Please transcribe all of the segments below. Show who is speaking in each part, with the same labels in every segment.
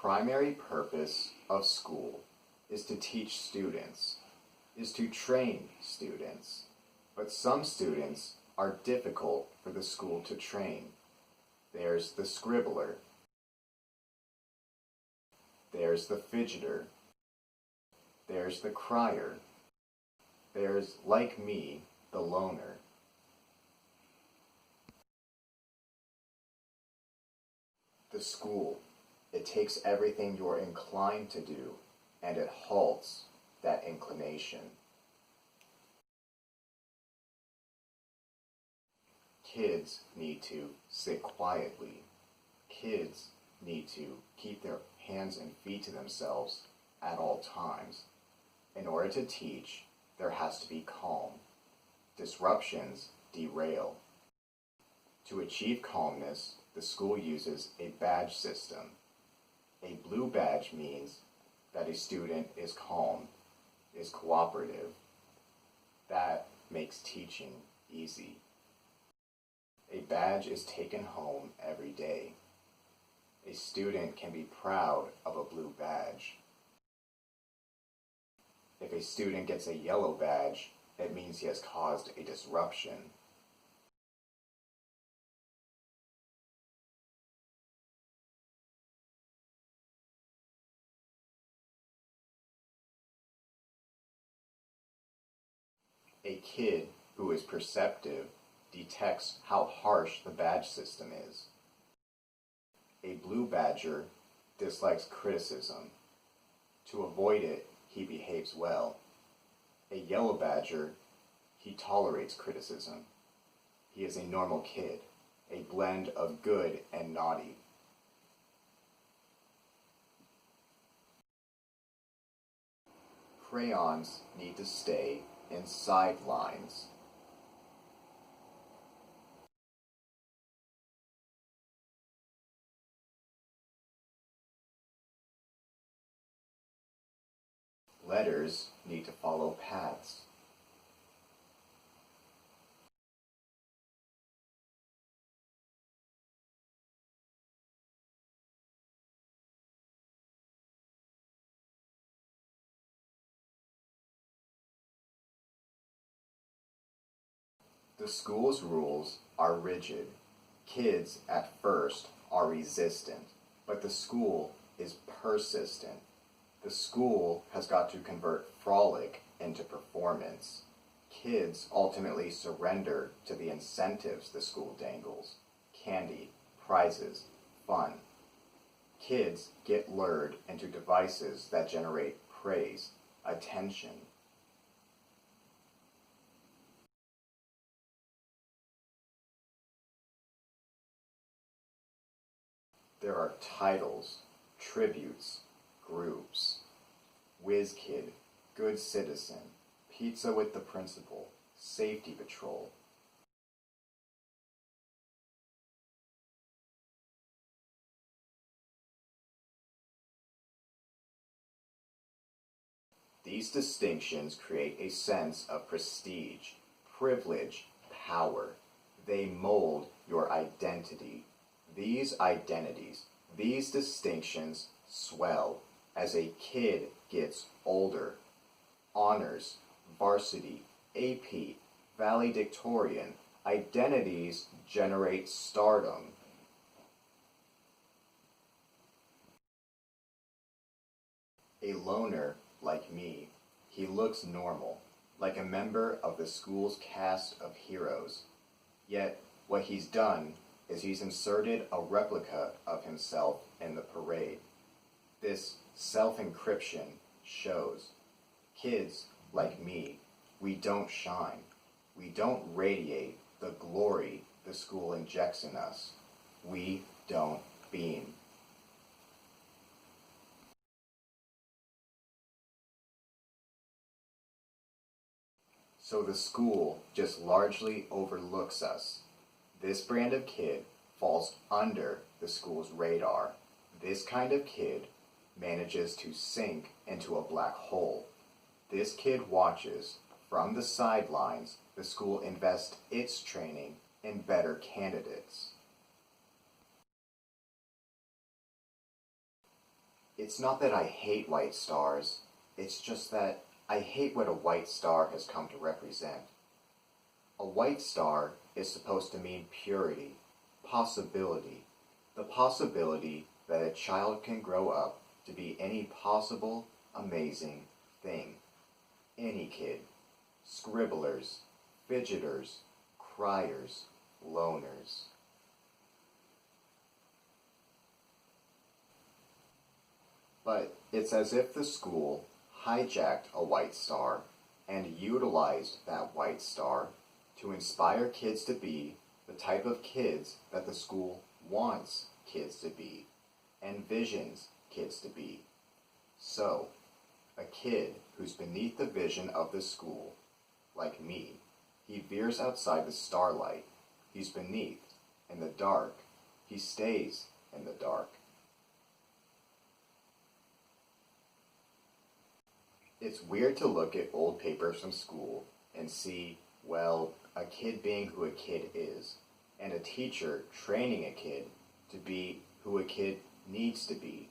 Speaker 1: primary purpose of school is to teach students, is to train students, but some students are difficult for the school to train. There's the scribbler, there's the fidgeter, there's the crier, there's, like me, the loner. The school, it takes everything you're inclined to do, and it halts that inclination. Kids need to sit quietly. Kids need to keep their hands and feet to themselves at all times. In order to teach, there has to be calm. Disruptions derail. To achieve calmness, the school uses a badge system. A blue badge means that a student is calm, is cooperative. That makes teaching easy. A badge is taken home every day. A student can be proud of a blue badge. If a student gets a yellow badge, it means he has caused a disruption. A kid who is perceptive detects how harsh the badge system is. A blue badger dislikes criticism. To avoid it, he behaves well. A yellow badger, he tolerates criticism. He is a normal kid, a blend of good and naughty. Crayons need to stay in sidelines. Letters need to follow paths. The school's rules are rigid. Kids at first are resistant, but the school is persistent. The school has got to convert frolic into performance. Kids ultimately surrender to the incentives the school dangles: candy, prizes, fun. Kids get lured into devices that generate praise, attention. There are titles, tributes, groups. Whiz Kid, Good Citizen, Pizza with the Principal, Safety Patrol. These distinctions create a sense of prestige, privilege, power. They mold your identity. These identities, these distinctions swell as a kid gets older. Honors, varsity, AP, valedictorian, identities generate stardom. A loner like me, he looks normal, like a member of the school's cast of heroes. Yet, what he's done is he's inserted a replica of himself in the parade. This self-encryption shows. Kids like me, we don't shine. We don't radiate the glory the school injects in us. We don't beam. So the school just largely overlooks us. This brand of kid falls under the school's radar. This kind of kid manages to sink into a black hole. This kid watches from the sidelines the school invest its training in better candidates. It's not that I hate white stars, it's just that I hate what a white star has come to represent. A white star is supposed to mean purity, possibility, the possibility that a child can grow up to be any possible, amazing thing. Any kid. Scribblers, fidgeters, criers, loners. But it's as if the school hijacked a white star and utilized that white star to inspire kids to be the type of kids that the school wants kids to be, envisions kids to be. So, a kid who's beneath the vision of the school, like me, he veers outside the starlight. He's beneath, in the dark. He stays in the dark. It's weird to look at old papers from school and see, well, a kid being who a kid is, and a teacher training a kid to be who a kid needs to be.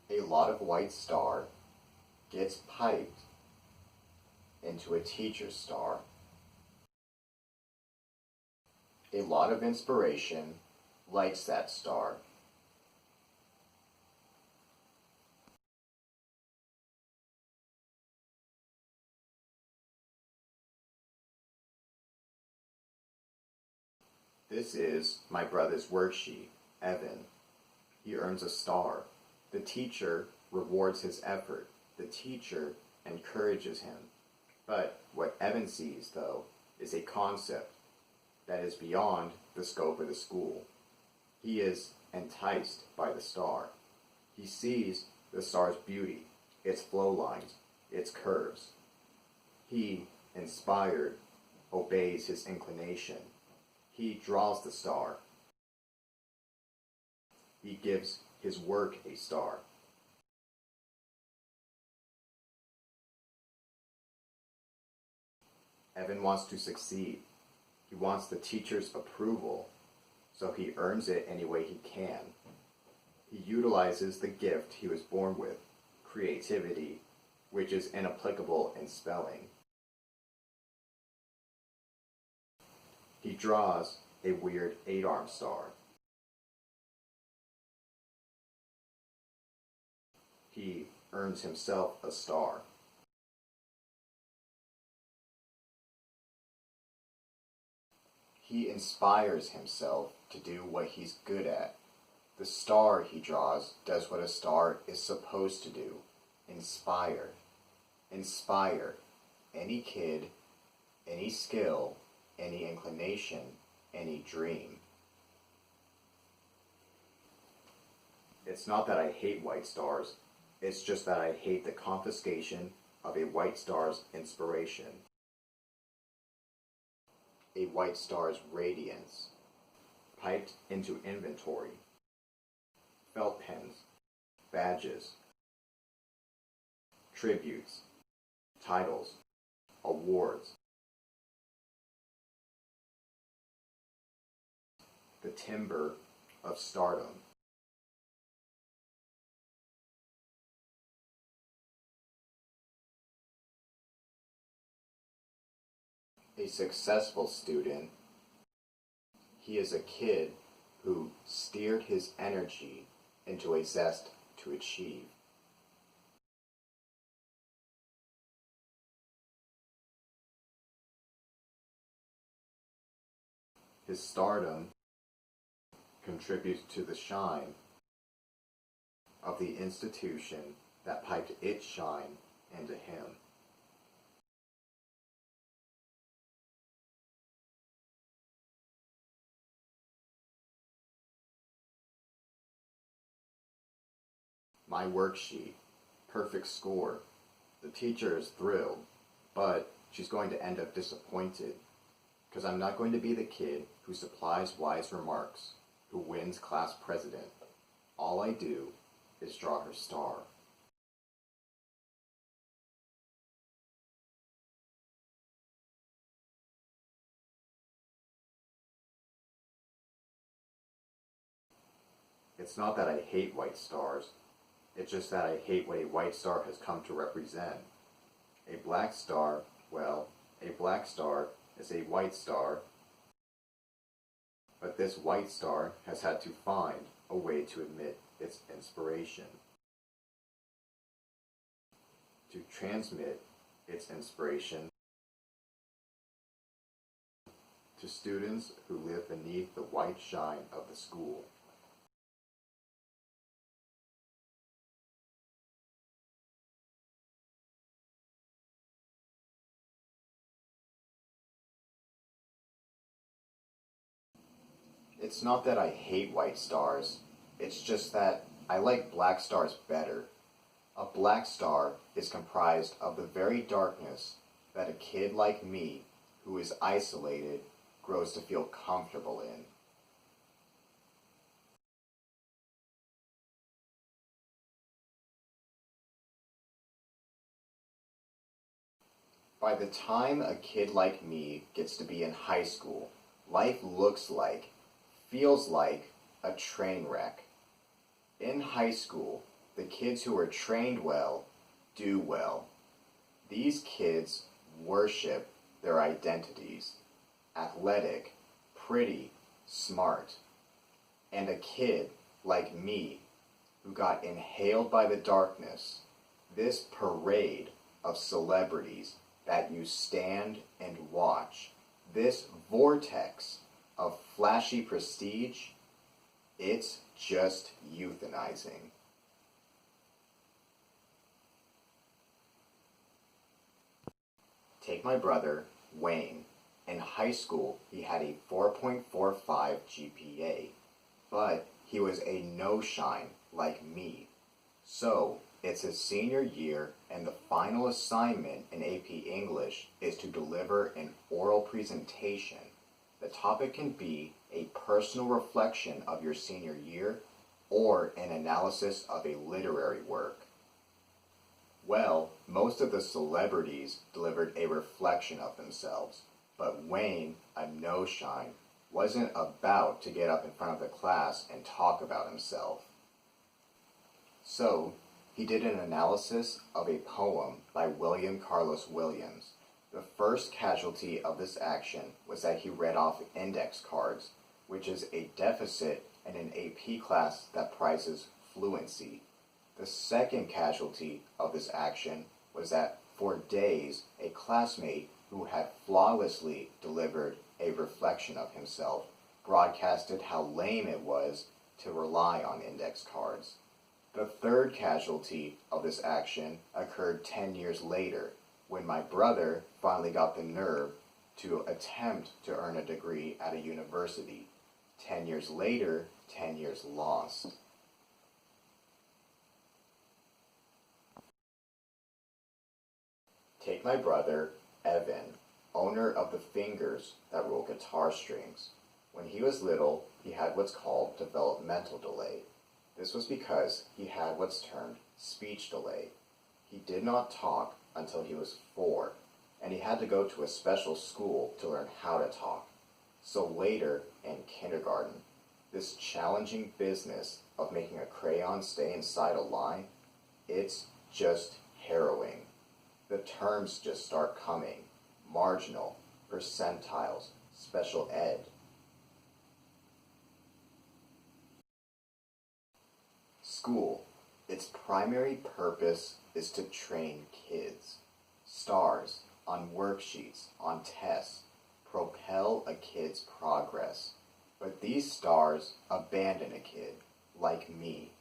Speaker 1: A lot of white star gets piped into a teacher star. A lot of inspiration lights that star. This is my brother's worksheet, Evan. He earns a star. The teacher rewards his effort. The teacher encourages him. But what Evan sees, though, is a concept that is beyond the scope of the school. He is enticed by the star. He sees the star's beauty, its flow lines, its curves. He, inspired, obeys his inclination. He draws the star. He gives his work a star. Evan wants to succeed. He wants the teacher's approval, so he earns it any way he can. He utilizes the gift he was born with, creativity, which is inapplicable in spelling. He draws a weird 8-armed star. He earns himself a star. He inspires himself to do what he's good at. The star he draws does what a star is supposed to do. Inspire. Inspire any kid, any skill, any inclination, any dream. It's not that I hate white stars, it's just that I hate the confiscation of a white star's inspiration. A white star's radiance, piped into inventory, felt pens, badges, tributes, titles, awards. The timber of stardom. A successful student, he is a kid who steered his energy into a zest to achieve. His stardom contributes to the shine of the institution that piped its shine into him. My worksheet. Perfect score. The teacher is thrilled, but she's going to end up disappointed, because I'm not going to be the kid who supplies wise remarks, who wins class president. All I do is draw her star. It's not that I hate white stars. It's just that I hate what a white star has come to represent. A black star, well, a black star is a white star, but this white star has had to find a way to emit its inspiration, to transmit its inspiration to students who live beneath the white shine of the school. It's not that I hate white stars, it's just that I like black stars better. A black star is comprised of the very darkness that a kid like me, who is isolated, grows to feel comfortable in. By the time a kid like me gets to be in high school, life looks like, feels like a train wreck. In high school, the kids who are trained well do well. These kids worship their identities: athletic, pretty, smart. And a kid like me, who got inhaled by the darkness, this parade of celebrities that you stand and watch, this vortex of flashy prestige, it's just euthanizing. Take my brother, Wayne. In high school, he had a 4.45 GPA, but he was a no-shine like me. So, it's his senior year, and the final assignment in AP English is to deliver an oral presentation. The topic can be a personal reflection of your senior year or an analysis of a literary work. Well, most of the celebrities delivered a reflection of themselves, but Wayne, a no-shine, wasn't about to get up in front of the class and talk about himself. So, he did an analysis of a poem by William Carlos Williams. The first casualty of this action was that he read off index cards, which is a deficit in an AP class that prizes fluency. The second casualty of this action was that for days a classmate who had flawlessly delivered a reflection of himself broadcasted how lame it was to rely on index cards. The third casualty of this action occurred 10 years later, when my brother finally got the nerve to attempt to earn a degree at a university. 10 years later, 10 years lost. Take my brother, Evan, owner of the fingers that roll guitar strings. When he was little, he had what's called developmental delay. This was because he had what's termed speech delay. He did not talk until he was 4, and he had to go to a special school to learn how to talk. So later, in kindergarten, this challenging business of making a crayon stay inside a line, it's just harrowing. The terms just start coming: marginal, percentiles, special ed. School, its primary purpose is to train kids. Stars on worksheets, on tests, propel a kid's progress. But these stars abandon a kid, like me.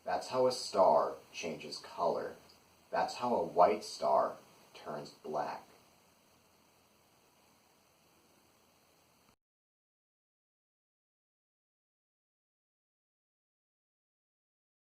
Speaker 1: That's how a star changes color. That's how a white star turns black.